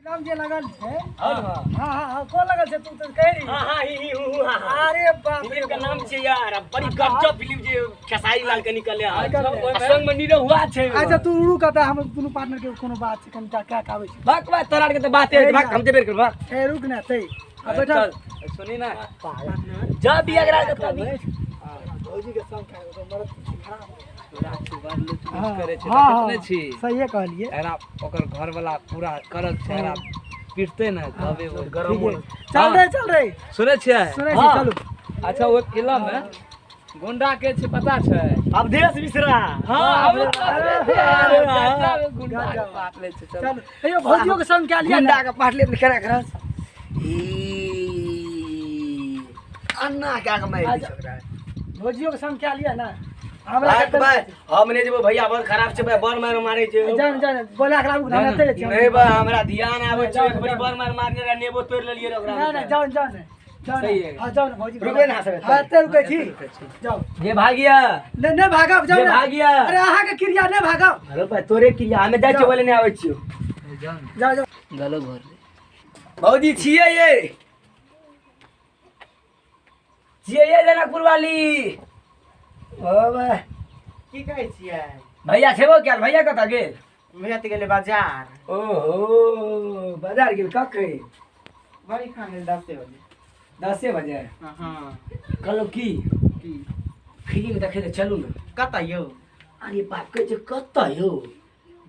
नाम जे लगल छे हां हां को लगल छे तू तो कह रही हां ही हां अरे बाप रे फिल्म का नाम छे यार बड़ी गजब फिल्म जे खेसारी लाल के निकले संग में नीरव हुआ छे। अच्छा तू रुक कहता हम दोनों पार्टनर के कोनो बात छे कनटा क्या कावे छे भाग भाग तराड़ के तो बात है भाग हम जेबेर कर भाग ए रुक ना ते अब बैठा सुनी ना जा भी अगरा के तभी भौजी के संग खाए तो मरद करे छे देखने छी सही कहलिए एरा ओकर घर वाला पूरा करत छे एरा पीटते ना तबे वो गरम चल रे सुने छे चलो। अच्छा वो फिल्म में गुंडा के छे पता छे अवधेश मिश्रा हां गुंडा के पाट ले छे चल अयो भौजियों के संग क्या लिया गुंडा के पाट ले केना करस अन्ना क्या कमाई छोकरा भौजियों के संग क्या लिया ना हमरा के भाई हमने जे भैया बहुत खराब छे बर मार मारे छे जान बोला खराब हमरा ते छे नहीं बा हमरा ध्यान आवे छे एक बड़ी बर मार मारने रे नेबो तोड़ ले लिए ओकरा ना जान सही है हां जाओ ना भौजी रुके ना सब हां ते रुके छी जाओ ये भागिया ने भागब जाओ ना भागिया अरे आहा के क्रिया ने भागब अरे भाई तोरे क्रिया हमें जाय छे बोले नहीं आवे छियो जाओ गलो घर भौजी छिए ये जनकपुर वाली ओ बा की कहै छियै भैया छेबो क्या भैया कता गेल भैया त गेले बाजार ओहो बाजार गेल कखे बड़ी खान 10 बजे हां कहलो की फिल्म देखे ले चलू ना कता यो अरे बाप के जे कता यो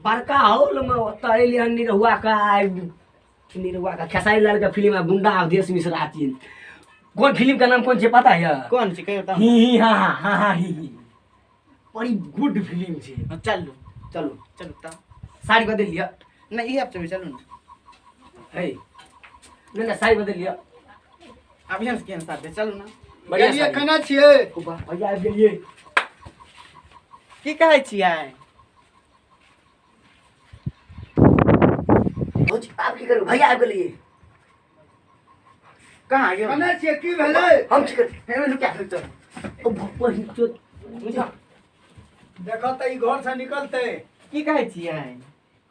बड़का हॉल में ओता एलियन निरहुआ का खेसारी लाल का फिल्म है गुंडा अवधेश मिश्रा आती कौन फिल्म का नाम कौन छे पता है कौन छे कहियो त ही हां बड़ी गुड फिल्म छे चलो त साड़ी बदल लिया नहीं अब चलो चलो है ना साड़ी बदल लिया अब यहाँ के साथ चलो ना बढ़िया गेलिए कना छिए भैया आबि गेलिए की कहै छियै भौजी आप की करू भैया आबि गेलिए कहां गेल कना छिए की भेलै हम की कर हेमे लुका तो ओ भोपही तो देखो त ई घर से निकलते की कहै छियै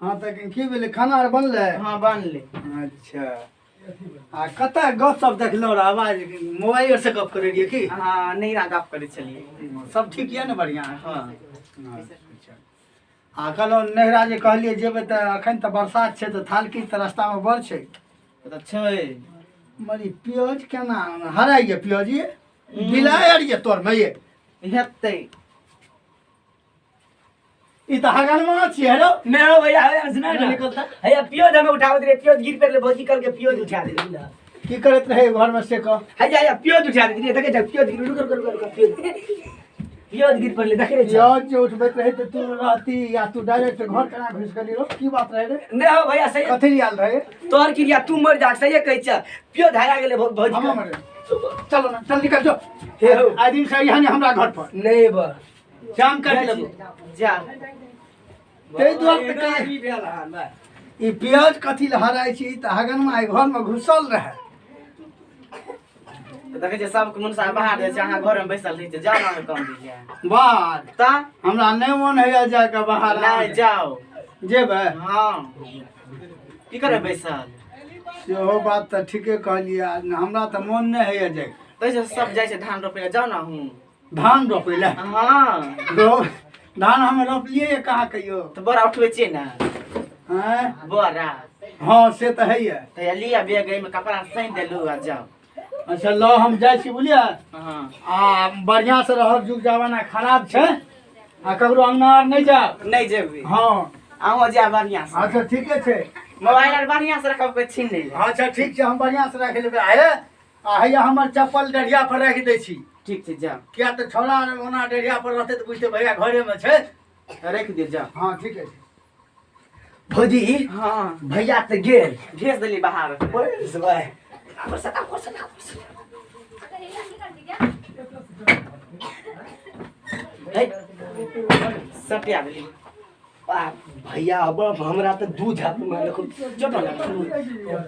हां त की भेलै खाना आर बनले हां बनले अच्छा आ कता गप सब देखलो रे आवाज मोबाइल से गप करे रिए की हां नहीं रा गप करे चलिए सब ठीक है ना बढ़िया हां आ कहलो नहरा जे कहलिए जेबे त अखन त बरसात छै त थाल की त रास्ता में बड़ छै त छै मरी प्याज केना हराई ये प्याज ये बिलाय रे तोर में ये हेतै ई त हगनमा छियै रो मैं हो भैया सुना ना निकलता भैया पियोज हमें उठावत रे पियोज गिर पे भौजी करके पियोज उठा दे की करत रहे घर में से को है या पियोज उठा दे देखे जा पियोज रुक पियोज गिर पड़ले देखे रे पियोज जो उठबैत रहे त तू रहती या तू डायरेक्ट घर केना घुस गेली रो की बात रहे रे नहीं हो भैया सही कथि याद रहे तोहर क्रिया तू मर जा सही कहै छ पियोज हरा गेले भौजी हम मरे चलो ना चल निकल जो हे हो आ दिन से यहाँ हमरा घर पर नहीं बा शाम कर ले जा ते दुआर पे ई पियाज कथि ल हराई छी त हगन में घर में घुसल रहे देखे छै सब मन सा बाहर दे छै अहाँ घर में बैसल रही छै जाओ ना काम दीजिए बात ता हमरा नहीं मन है जाए के बाहर नहीं जाओ जेबे हां की करे बैसल सेहो बात त ठीके कहलिए हमरा त मन नहीं है जाए तैसे सब जाय छै धान रोपे ले जाओ ना हूं धान रोपे ले हां धान हम रोपलिए कहाँ कहियो तो बड़ा उठवे छै ना हैं बड़ा हां से त है ये त लिया बैग में कपड़ा सैन देलु आ जाओ अच्छा लो हम जाय छी बुलिया हां आ बढ़िया से रहब जुग जमाना खराब छै आ ककरो अंगना नहीं जा नहीं जेबे हां आहो जा बढ़िया से अच्छा ठीके छै मोबाइल आर बढ़िया से रखब के छीन नहीं अच्छा ठीक छै हम बढ़िया से रख लेबै आए आ हैया हमर चप्पल डढ़िया पर रख दै छी ठीक छै जा किया त छोड़ा ओना डढ़िया पर रहते त बुझते भैया घरे में छै रख दे जा हां ठीक है भौजी हां भैया त गेल भेज देली बाहर बस भाई सटिया देली भैया अब हमरा त दूध हाथ में देखो चलो ना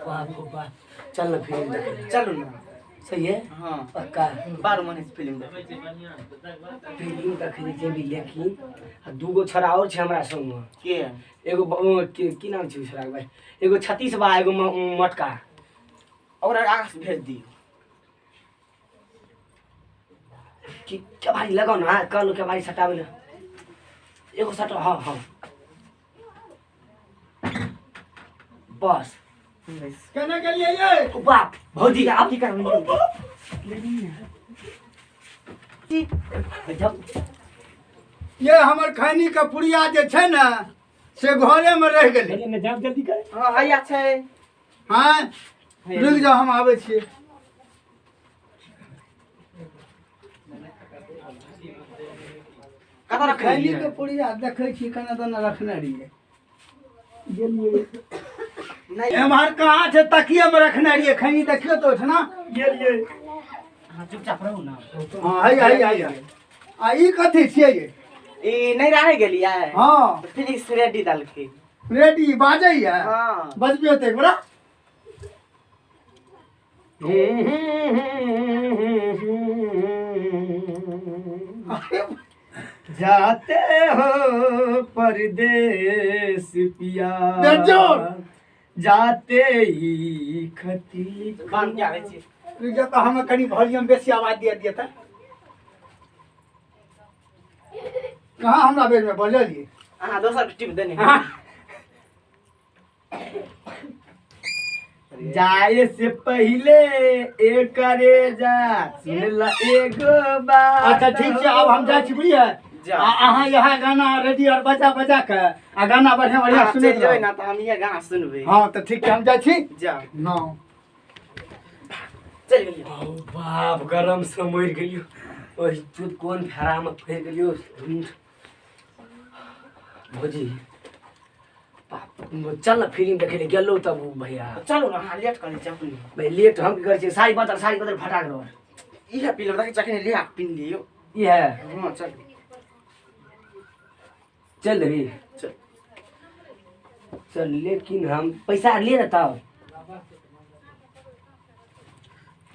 बाप चल ना फिर चलू ना सही है हाँ पक्का 12 महीने से फिल्म फिल्म देखने जेबी लेकिन आ दूगो छोरा और छै हमरा संग में के एगो की नाम छै छोरा के भाई एगो 36 बा एगो मटका और आकाश भेज दियो कि क्या भाई लगाओ ना कल के भाई सटावे ना एगो सटो हां हां बस केना गेलिए ये बाप भौजी आप की करबे जब ये हमर खैनी के पुड़िया जे छै ना से घरे में रह गेलै ना जब जल्दी करे हां हैया छै हां रुक जाओ हम आबै छियै कतऽ रखै खैनी के पुड़िया देखै छी केना दना रखने रहिए गेलिए नहीं एम्हर कहाँ छै तकिया में रखने रहिए खैनी देखियो तो छै ना गेलिए हां चुपचाप रहू ना हां है आ ई कथि छियै ये ई नहीं रह गेलियै हां फिनिक्स रेडी डालके रेडी बाजैया हां बजबियो तो एक बड़ा जाते हो परदेश पिया बेजोर जाते ही खती बान के आबै छी रुक जा तो हम कनी वॉल्यूम बेसी आवाज दिया था कहाँ हमरा बेर में बजलिए अहाँ दोसर टिप देने जाए से पहले एक करे जा सुनला एगो बात अच्छा ठीक छै अब हम जाइ छी बुझिए जा। अहाँ यहाँ गाना रेडी और बजा के आ गाना बढ़िया बढ़िया सुने सुने जो ना तो हम ये गाना सुनबे हाँ तो ठीक है हम जाइ छी जा नौ चल गेलियै बाप गरम से मर गेलियो ओहि चुत कोन फेरा में फैर गेलियो भौजी चल ना फिल्म देखे ले गेलो तब भैया चलो ना हां लेट करे चपली भाई लेट हम की करे छी साड़ी बदल फटाक रहो इहे पिलो देखे चखने लिया पिन लियो ये है हां चल चल रे चल चल लेकिन हम पैसा ले ना तब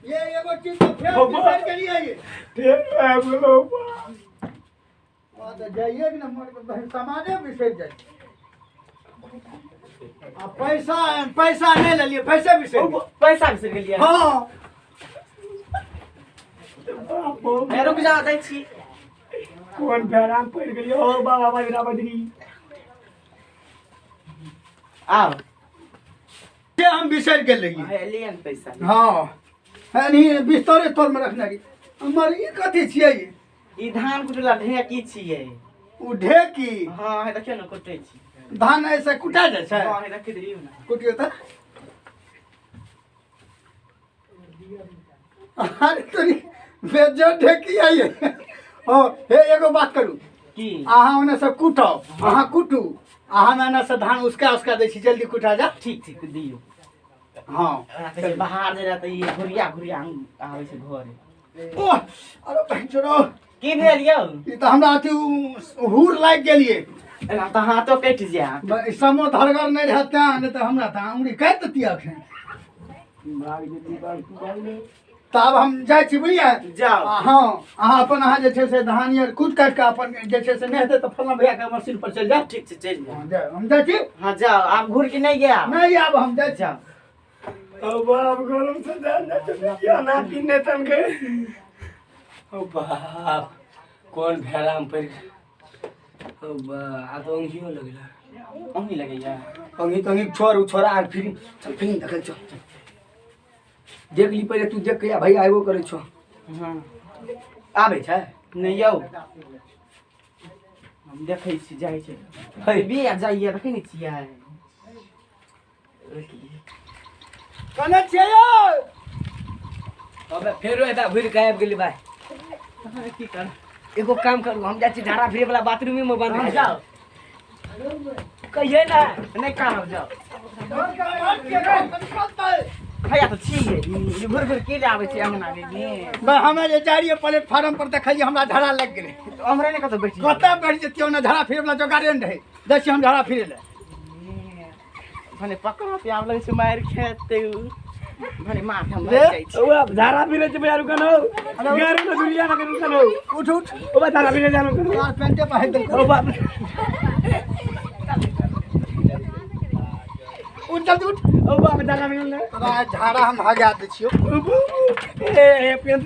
ये एगो चीज तो फेर बिसर गेलिए ये फिर बोलो आ तो जाइए कि ना मोर सामाने बिसर जाए आ पैसा नहीं ले लिए पैसे बिसर गेलिए। पैसा बिसर गेलियै हाँ ए रुक जा दै छी कौन फेरा में पड़ गेलियो ओ बाबा बजरा बजरी आओ से हम बिसर गेल रहिए है लियन पैसा हाँ नहीं बिस्तरे तोर में रखने रही हमर ई कथी छियै ये ई धान कुटला ढेकी छियै उ ढेकी हां है देखियो ना कुटै छी धान ऐसे कुटा जाए छै हां है देखि दियौ ना कुटियो तो अरे तोरी बेजो ढेकी आई हो हे एगो बात करू की अहाँ ओने से कुटो अहाँ कुटू अहाँ मैंने से धान उसका दै छी जल्दी कुटा जा ठीक ठीक दियौ हाँ कहीं बाहर जे रहते ये घुरिया आवे छै घरे ओह अरे बहन छोरो की भेल यौ ई तो हमरा अथी हुर लाग गेलिए एना त हाथो कटि जा समो धरगर नहीं रहते नहीं तो हमरा तो उंगली काट देती अखन भाग जल्दी बाल जाइले तब हम जाइ छी बुझिए जाओ हाँ अहाँ अपन अहाँ जे छै से धान यार कूट काट के अपन जे छै से नहीं हेतै तो फलना भैया के मशीन पर चल जाए ठीक छै चल जा हाँ, जाए हम जाइ छी हां जाओ आप घुर के नहीं गया नहीं आब हम जाइ छी जाओ ओ बाप गरम से जाना तो ना पीने तन के ओ बाप कौन फेरा में पड़ ओ बा आ तो अंगियो लगला ओही लगैया अंगी छोरा आ फिर चल फिल्म देखे चल देख ली पहले तू देख के भाई आइबो करे छो हां आबे छै नहीं यौ हम देखै छी जाइ छै है बिया जाइए देखै नै छियै कने छियै यौ अबे फेरो एता घुर के आबि गेली भाई तहन की कर एगो काम करू हम जाइ छी झाड़ा फिरे वाला बाथरूम में बंद हां कर जाओ कहिए ना नहीं कहब जाओ भैया तो छियै ई घुर घुर के आबै छै अंगना में भाई हमें जे जाइए प्लेटफार्म पर देखलिए हमरा झड़ा लग गेलै हमरे ने कतौ बैठी कतऽ बैठ जतियौ ना झड़ा फिरे वाला जोगाड़े नहीं रहे देखिए हम झड़ा फिरे ले भने पकड़ा पे आब लगे छै मार खेते भले माथा मर रे, जाइ छै ओ धारा पीने छै बेचारू कनो गाड़ी में दुनिया ना करू कनो उठ उठ ओ बा धारा पीने जानो कनो यार पेंटे पहिर दे ओ बाप उठ जल्दी उठ ओ बाप धारा पीने तोरा झाड़ा हम हगा दै छियो ए पेन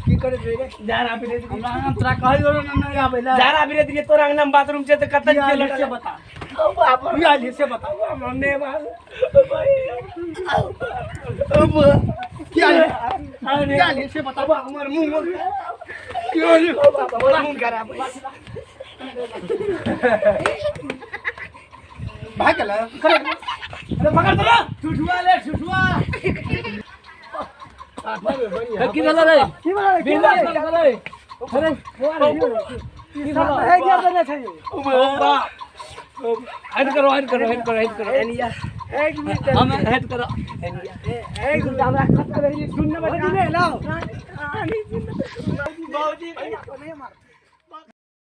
की करे रे धारा पीने हमरा हम तोरा कहियो नहीं आबेला धारा पीने दिए तोरा अंगना में बाथरूम छै त कतन के से बता ओ बाप बिया ले से बता मन्ने बाल क्या ले से बता हमर मुंह क्यों रे ओ बाप बड़ा मुंह करा भाग गेला अरे पकड़ तो छुछुआ ले छुछुआ की बोला रे की बोला रे बिंदा रे अरे की बोला है क्या करना चाहिए ओ बाप हेड करो एनिया एक मिनट हम हेड करो एनिया एक मिनट हमरा खत करे सुनने बता दे ना बाबूजी भैया को नहीं मार